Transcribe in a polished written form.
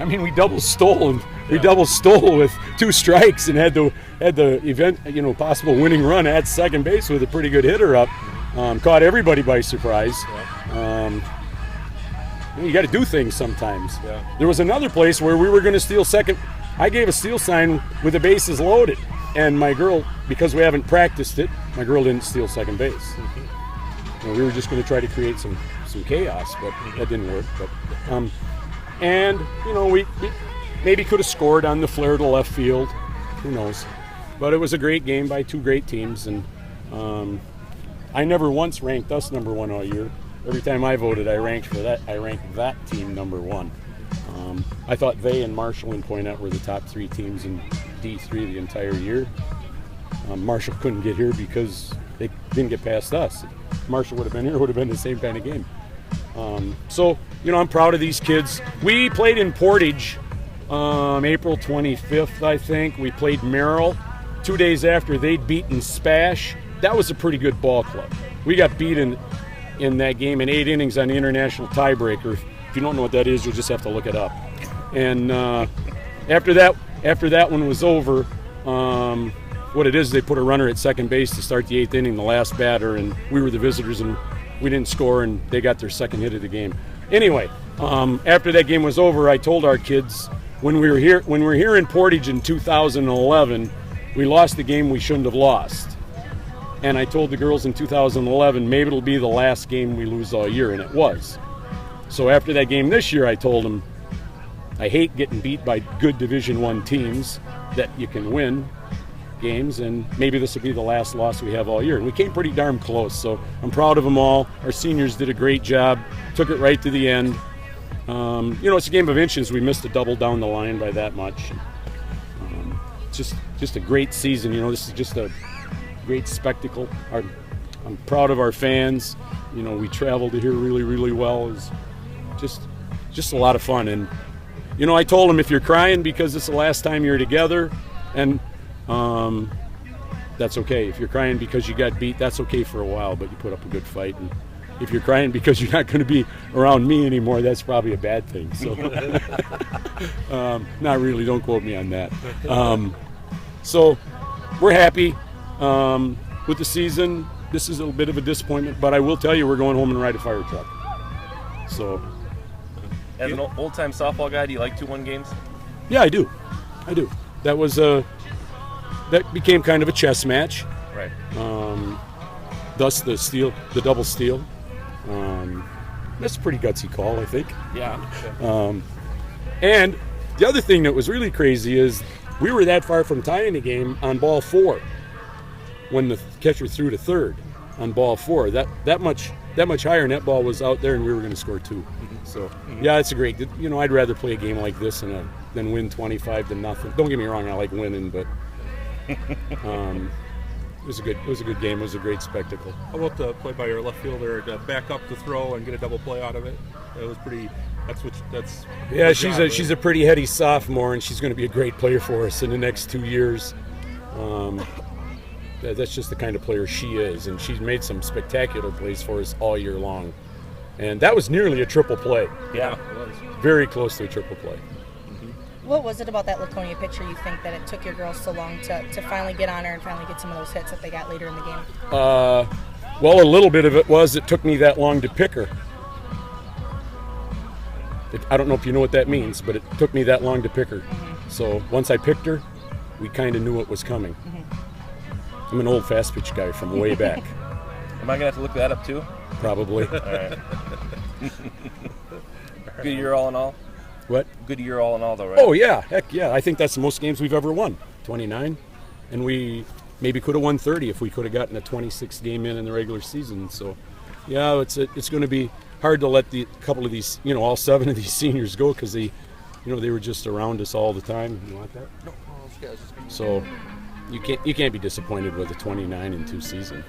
I mean, we double stole with 2 strikes and had the event, possible winning run at second base with a pretty good hitter up. Caught everybody by surprise. You got to do things sometimes. Yeah. There was another place where we were going to steal second. I gave a steal sign with the bases loaded, and my girl, because we haven't practiced it, my girl didn't steal second base. We were just going to try to create some chaos, but that didn't work. But and we maybe could have scored on the flare to left field. Who knows? But it was a great game by 2 great teams, and I never once ranked us number 1 all year. Every time I voted, I ranked that team number 1. I thought they and Marshall and Poynette were the top 3 teams in D3 the entire year. Marshall couldn't get here because they didn't get past us. If Marshall would have been here, it would have been the same kind of game. So, I'm proud of these kids. We played in Portage April 25th, I think. We played Merrill. 2 days after, they'd beaten Spash. That was a pretty good ball club. We got beaten in that game in 8 innings on the international tiebreaker. If you don't know what that is, you'll just have to look it up. And after that one was over, what it is, they put a runner at second base to start the 8th inning, the last batter, and we were the visitors, and we didn't score, and they got their second hit of the game. Anyway, after that game was over, I told our kids when we were here in Portage in 2011, we lost the game we shouldn't have lost. And I told the girls in 2011, maybe it'll be the last game we lose all year, and it was. So after that game this year, I told them, I hate getting beat by good Division I teams that you can win games, and maybe this will be the last loss we have all year. And we came pretty darn close, so I'm proud of them all. Our seniors did a great job, took it right to the end. It's a game of inches. We missed a double down the line by that much. Just a great season. This is just a great spectacle. I'm proud of our fans. We traveled to here really, really well. It was just a lot of fun. And I told them, if you're crying because it's the last time you're together, and that's okay. If you're crying because you got beat, that's okay for a while, but you put up a good fight. And if you're crying because you're not going to be around me anymore, that's probably a bad thing. So, not really. Don't quote me on that. So, we're happy with the season. This is a bit of a disappointment, but I will tell you, we're going home and ride a fire truck. So, as an old-time softball guy, do you like 2-1 games? Yeah, I do. That was that became kind of a chess match. Right. Thus the double steal. That's a pretty gutsy call, I think. Yeah. And the other thing that was really crazy is we were that far from tying the game on ball 4 when the catcher threw to third on ball 4. That much higher, and that ball was out there, and we were going to score 2. So yeah, it's a great. I'd rather play a game like this than win 25 to nothing. Don't get me wrong, I like winning, but it was a good game. It was a great spectacle. How about the play by your left fielder to back up the throw and get a double play out of it? It was pretty. That's. Yeah, she's a pretty heady sophomore, and she's going to be a great player for us in the next 2 years. That's just the kind of player she is, and she's made some spectacular plays for us all year long. And that was nearly a triple play. Yeah, it was. Very close to a triple play. What was it about that Laconia pitcher you think that it took your girls so long to finally get on her and finally get some of those hits that they got later in the game? Well, a little bit of it was it took me that long to pick her. I don't know if you know what that means, but it took me that long to pick her. Mm-hmm. So once I picked her, we kind of knew what was coming. Mm-hmm. I'm an old fast pitch guy from way back. Am I going to have to look that up too? Probably. All right. Good year all in all? What? Good year all in all, though, right? Oh, yeah. Heck, yeah. I think that's the most games we've ever won, 29. And we maybe could have won 30 if we could have gotten a 26 game in the regular season. So, yeah, it's going to be hard to let a couple of these, all 7 of these seniors go because they were just around us all the time. You want that? No. So you can't be disappointed with a 29-2 season.